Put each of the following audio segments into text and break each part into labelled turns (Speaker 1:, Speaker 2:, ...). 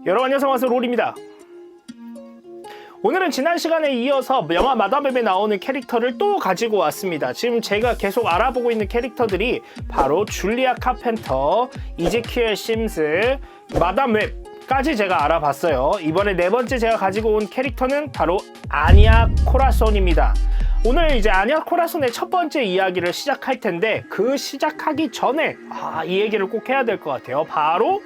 Speaker 1: 여러분 안녕하세요, 롤입니다. 오늘은 지난 시간에 이어서 영화 마다맵에 나오는 캐릭터를 또 가지고 왔습니다. 지금 제가 계속 알아보고 있는 캐릭터들이 바로 줄리아 카펜터, 이제키엘 심스, 마다맵까지 제가 알아봤어요. 이번에 네 번째 제가 가지고 온 캐릭터는 바로 아니아 코라손입니다. 오늘 이제 아니아 코라손의 첫 번째 이야기를 시작할 텐데, 그 시작하기 전에 이 얘기를 꼭 해야 될 것 같아요. 바로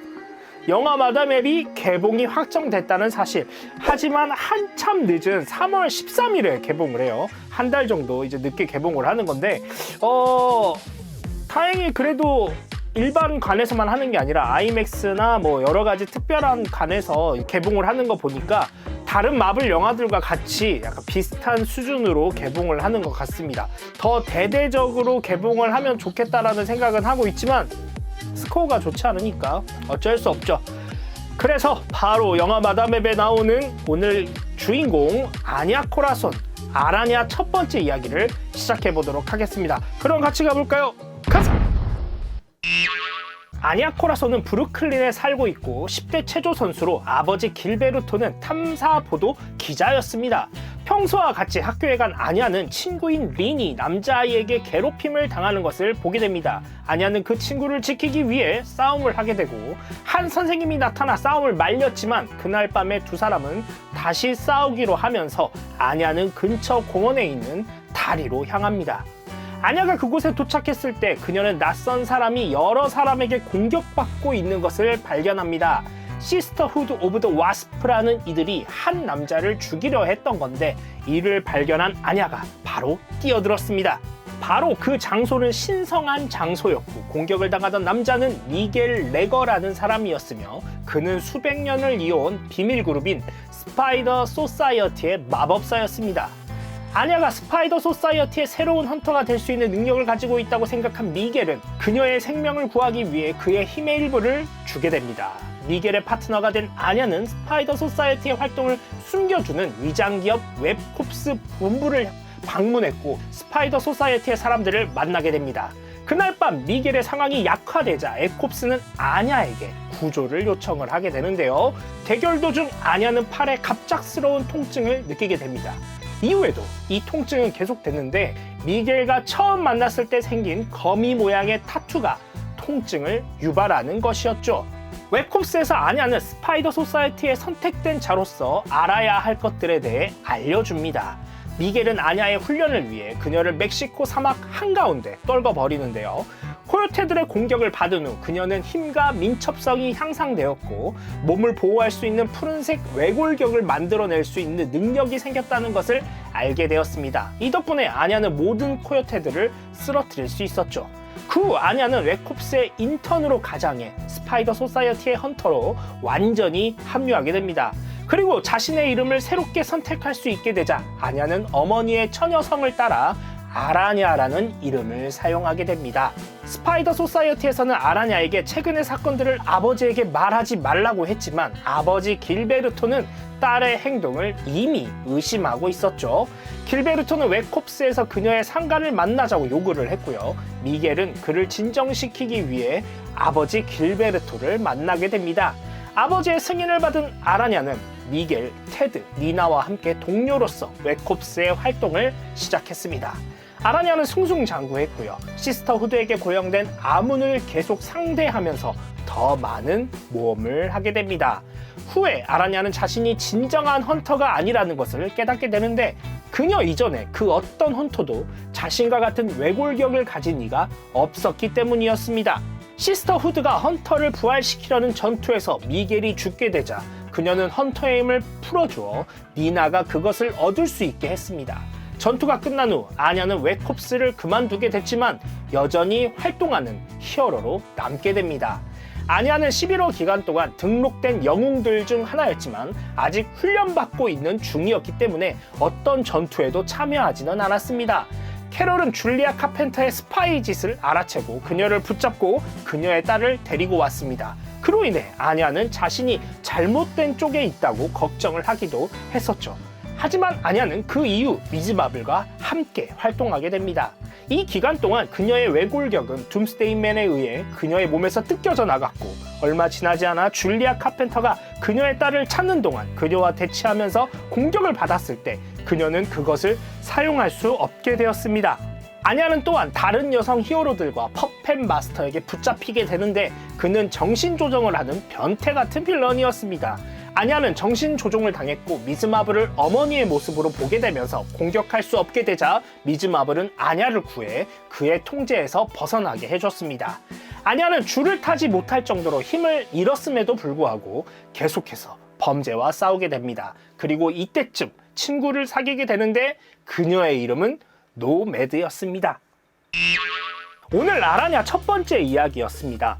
Speaker 1: 영화 마다맵이 개봉이 확정됐다는 사실. 하지만 한참 늦은 3월 13일에 개봉을 해요. 한 달 정도 이제 늦게 개봉을 하는 건데, 다행히 그래도 일반 관에서만 하는 게 아니라 아이맥스나 뭐 여러 가지 특별한 관에서 개봉을 하는 거 보니까 다른 마블 영화들과 같이 약간 비슷한 수준으로 개봉을 하는 것 같습니다. 더 대대적으로 개봉을 하면 좋겠다라는 생각은 하고 있지만 스코어가 좋지 않으니까 어쩔 수 없죠. 그래서 바로 영화 마다맵에 나오는 오늘 주인공 아니아 코라손, 아라냐 첫 번째 이야기를 시작해 보도록 하겠습니다. 그럼 같이 가볼까요? 가자! 아니아 코라손은 브루클린에 살고 있고 10대 체조 선수로, 아버지 길베르토는 탐사보도 기자였습니다. 평소와 같이 학교에 간 아냐는 친구인 린이 남자아이에게 괴롭힘을 당하는 것을 보게 됩니다. 아냐는 그 친구를 지키기 위해 싸움을 하게 되고, 한 선생님이 나타나 싸움을 말렸지만 그날 밤에 두 사람은 다시 싸우기로 하면서 아냐는 근처 공원에 있는 다리로 향합니다. 아냐가 그곳에 도착했을 때 그녀는 낯선 사람이 여러 사람에게 공격받고 있는 것을 발견합니다. 시스터후드 오브 더 와스프라는 이들이 한 남자를 죽이려 했던 건데, 이를 발견한 아냐가 바로 뛰어들었습니다. 바로 그 장소는 신성한 장소였고, 공격을 당하던 남자는 미겔 레거라는 사람이었으며, 그는 수백 년을 이어온 비밀 그룹인 스파이더 소사이어티의 마법사였습니다. 아냐가 스파이더 소사이어티의 새로운 헌터가 될 수 있는 능력을 가지고 있다고 생각한 미겔은 그녀의 생명을 구하기 위해 그의 힘의 일부를 주게 됩니다. 미겔의 파트너가 된 아냐는 스파이더 소사이어티의 활동을 숨겨주는 위장기업 웹콥스 본부를 방문했고, 스파이더 소사이어티의 사람들을 만나게 됩니다. 그날 밤 미겔의 상황이 약화되자 웹콥스는 아냐에게 구조를 요청을 하게 되는데요. 대결 도중 아냐는 팔에 갑작스러운 통증을 느끼게 됩니다. 이후에도 이 통증은 계속됐는데, 미겔과 처음 만났을 때 생긴 거미 모양의 타투가 통증을 유발하는 것이었죠. 웹콥스에서 아냐는 스파이더 소사이어티에 선택된 자로서 알아야 할 것들에 대해 알려줍니다. 미겔은 아냐의 훈련을 위해 그녀를 멕시코 사막 한가운데 떨궈버리는데요. 코요테들의 공격을 받은 후 그녀는 힘과 민첩성이 향상되었고, 몸을 보호할 수 있는 푸른색 외골격을 만들어낼 수 있는 능력이 생겼다는 것을 알게 되었습니다. 이 덕분에 아냐는 모든 코요테들을 쓰러뜨릴 수 있었죠. 그 후 아냐는 웹콥스의 인턴으로 가장해 스파이더 소사이어티의 헌터로 완전히 합류하게 됩니다. 그리고 자신의 이름을 새롭게 선택할 수 있게 되자 아냐는 어머니의 처녀성을 따라 아라냐라는 이름을 사용하게 됩니다. 스파이더 소사이어티에서는 아라냐에게 최근의 사건들을 아버지에게 말하지 말라고 했지만, 아버지 길베르토는 딸의 행동을 이미 의심하고 있었죠. 길베르토는 웹콥스에서 그녀의 상가를 만나자고 요구를 했고요. 미겔은 그를 진정시키기 위해 아버지 길베르토를 만나게 됩니다. 아버지의 승인을 받은 아라냐는 미겔, 테드, 니나와 함께 동료로서 웹콥스의 활동을 시작했습니다. 아라냐는 승승장구했고요. 시스터후드에게 고용된 아문을 계속 상대하면서 더 많은 모험을 하게 됩니다. 후에 아라냐는 자신이 진정한 헌터가 아니라는 것을 깨닫게 되는데, 그녀 이전에 그 어떤 헌터도 자신과 같은 외골격을 가진 이가 없었기 때문이었습니다. 시스터후드가 헌터를 부활시키려는 전투에서 미겔이 죽게 되자 그녀는 헌터의 힘을 풀어주어 니나가 그것을 얻을 수 있게 했습니다. 전투가 끝난 후 아냐는 웹콥스를 그만두게 됐지만 여전히 활동하는 히어로로 남게 됩니다. 아냐는 11호 기간 동안 등록된 영웅들 중 하나였지만 아직 훈련받고 있는 중이었기 때문에 어떤 전투에도 참여하지는 않았습니다. 캐롤은 줄리아 카펜터의 스파이 짓을 알아채고 그녀를 붙잡고 그녀의 딸을 데리고 왔습니다. 그로 인해 아냐는 자신이 잘못된 쪽에 있다고 걱정을 하기도 했었죠. 하지만 아냐는 그 이후 미즈 마블과 함께 활동하게 됩니다. 이 기간 동안 그녀의 외골격은 둠스데이맨에 의해 그녀의 몸에서 뜯겨져 나갔고, 얼마 지나지 않아 줄리아 카펜터가 그녀의 딸을 찾는 동안 그녀와 대치하면서 공격을 받았을 때 그녀는 그것을 사용할 수 없게 되었습니다. 아냐는 또한 다른 여성 히어로들과 퍼펫 마스터에게 붙잡히게 되는데, 그는 정신조정을 하는 변태 같은 빌런이었습니다. 아냐는 정신조종을 당했고 미즈 마블을 어머니의 모습으로 보게 되면서 공격할 수 없게 되자 미즈 마블은 아냐를 구해 그의 통제에서 벗어나게 해줬습니다. 아냐는 줄을 타지 못할 정도로 힘을 잃었음에도 불구하고 계속해서 범죄와 싸우게 됩니다. 그리고 이때쯤 친구를 사귀게 되는데 그녀의 이름은 노매드였습니다. 오늘 아라냐 첫 번째 이야기였습니다.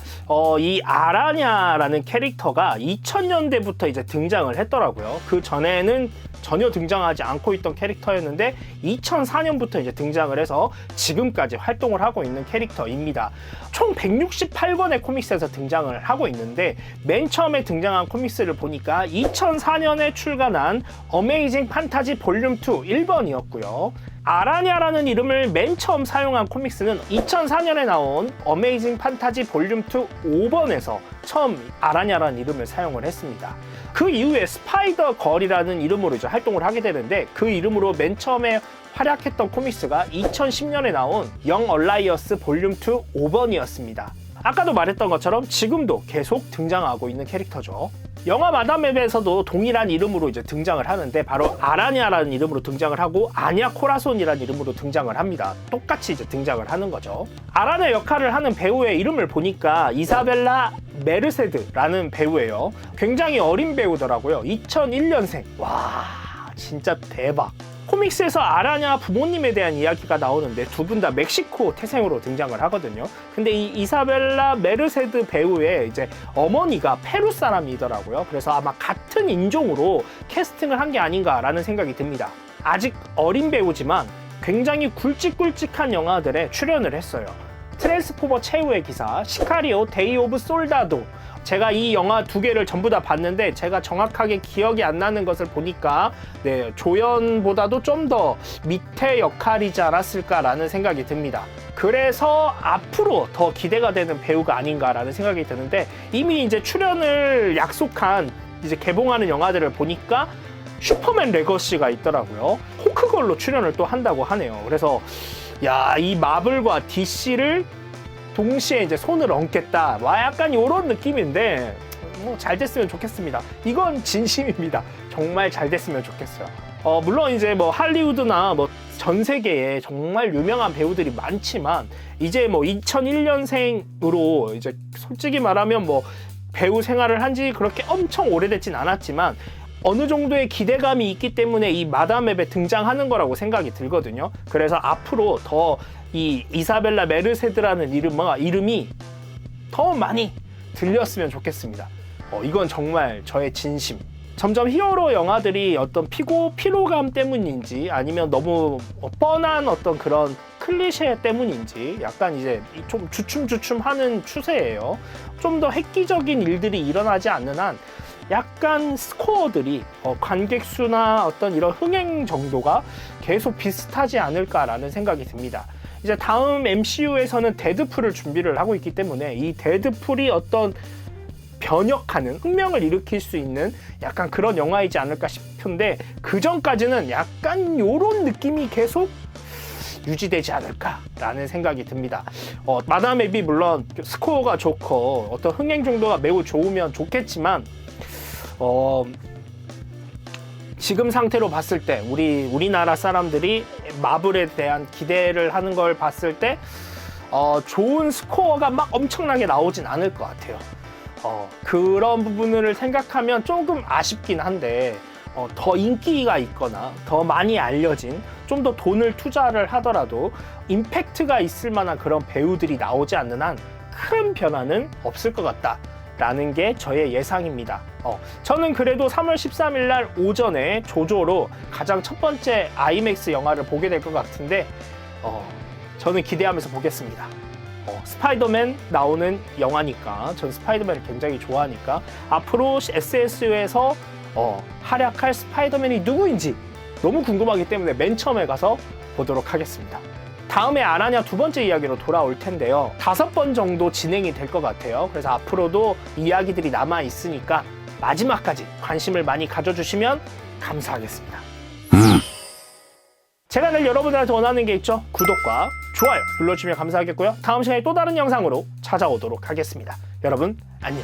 Speaker 1: 이 아라냐라는 캐릭터가 2000년대부터 이제 등장을 했더라고요. 그 전에는 전혀 등장하지 않고 있던 캐릭터였는데 2004년부터 이제 등장을 해서 지금까지 활동을 하고 있는 캐릭터입니다. 총 168권의 코믹스에서 등장을 하고 있는데, 맨 처음에 등장한 코믹스를 보니까 2004년에 출간한 어메이징 판타지 볼륨 2 1번이었고요. 아라냐라는 이름을 맨 처음 사용한 코믹스는 2004년에 나온 어메이징 판타지 볼륨 2 5번에서 처음 아라냐라는 이름을 사용을 했습니다. 그 이후에 스파이더 걸이라는 이름으로 이제 활동을 하게 되는데, 그 이름으로 맨 처음에 활약했던 코믹스가 2010년에 나온 영 얼라이어스 볼륨 2 5번이었습니다. 아까도 말했던 것처럼 지금도 계속 등장하고 있는 캐릭터죠. 영화 마담웹에서도 동일한 이름으로 이제 등장을 하는데, 바로 아라냐라는 이름으로 등장을 하고 아냐 코라손이라는 이름으로 등장을 합니다. 똑같이 이제 등장을 하는 거죠. 아라냐 역할을 하는 배우의 이름을 보니까 이사벨라 메르세드라는 배우예요. 굉장히 어린 배우더라고요. 2001년생. 와, 진짜 대박. 코믹스에서 아라냐 부모님에 대한 이야기가 나오는데 두 분 다 멕시코 태생으로 등장을 하거든요. 근데 이 이사벨라 메르세드 배우의 이제 어머니가 페루 사람이더라고요. 그래서 아마 같은 인종으로 캐스팅을 한 게 아닌가라는 생각이 듭니다. 아직 어린 배우지만 굉장히 굵직굵직한 영화들에 출연을 했어요. 트랜스포머 최후의 기사, 시카리오 데이 오브 솔다도. 제가 이 영화 두 개를 전부 다 봤는데 제가 정확하게 기억이 안 나는 것을 보니까 조연보다도 좀 더 밑에 역할이지 않았을까라는 생각이 듭니다. 그래서 앞으로 더 기대가 되는 배우가 아닌가라는 생각이 드는데, 이미 이제 출연을 약속한 이제 개봉하는 영화들을 보니까 슈퍼맨 레거시가 있더라고요. 호크걸로 출연을 또 한다고 하네요. 그래서 야, 이 마블과 DC를 동시에 이제 손을 얹겠다. 와, 약간 이런 느낌인데 잘 됐으면 좋겠습니다. 이건 진심입니다. 정말 잘 됐으면 좋겠어요. 물론 이제 뭐 할리우드나 뭐 전 세계에 정말 유명한 배우들이 많지만, 이제 뭐 2001년생으로 이제 솔직히 말하면 뭐 배우 생활을 한 지 그렇게 엄청 오래됐진 않았지만 어느 정도의 기대감이 있기 때문에 이 마담웹에 등장하는 거라고 생각이 들거든요. 그래서 앞으로 더 이 이사벨라 메르세드라는 이름이 더 많이 들렸으면 좋겠습니다. 이건 정말 저의 진심. 점점 히어로 영화들이 어떤 피로감 때문인지 아니면 너무 뻔한 어떤 그런 클리셰 때문인지 약간 이제 좀 주춤주춤하는 추세예요. 좀 더 획기적인 일들이 일어나지 않는 한 약간 스코어들이 관객 수나 어떤 이런 흥행 정도가 계속 비슷하지 않을까라는 생각이 듭니다. 이제 다음 MCU에서는 데드풀을 준비를 하고 있기 때문에 이 데드풀이 어떤 변혁하는, 혁명을 일으킬 수 있는 약간 그런 영화이지 않을까 싶은데, 그 전까지는 약간 요런 느낌이 계속 유지되지 않을까라는 생각이 듭니다. 마담웹이 물론 스코어가 좋고 어떤 흥행 정도가 매우 좋으면 좋겠지만, 지금 상태로 봤을 때 우리나라 사람들이 마블에 대한 기대를 하는 걸 봤을 때 좋은 스코어가 막 엄청나게 나오진 않을 것 같아요. 그런 부분을 생각하면 조금 아쉽긴 한데, 더 인기가 있거나 더 많이 알려진, 좀 더 돈을 투자를 하더라도 임팩트가 있을 만한 그런 배우들이 나오지 않는 한 큰 변화는 없을 것 같다라는 게 저의 예상입니다. 저는 그래도 3월 13일 날 오전에 조조로 가장 첫 번째 아이맥스 영화를 보게 될 것 같은데, 저는 기대하면서 보겠습니다. 스파이더맨 나오는 영화니까, 전 스파이더맨을 굉장히 좋아하니까 앞으로 SSU에서 활약할 스파이더맨이 누구인지 너무 궁금하기 때문에 맨 처음에 가서 보도록 하겠습니다. 다음에 아라냐 두 번째 이야기로 돌아올 텐데요. 5번 정도 진행이 될 것 같아요. 그래서 앞으로도 이야기들이 남아 있으니까 마지막까지 관심을 많이 가져주시면 감사하겠습니다. 제가 늘 여러분들한테 원하는 게 있죠. 구독과 좋아요 눌러주시면 감사하겠고요. 다음 시간에 또 다른 영상으로 찾아오도록 하겠습니다. 여러분 안녕.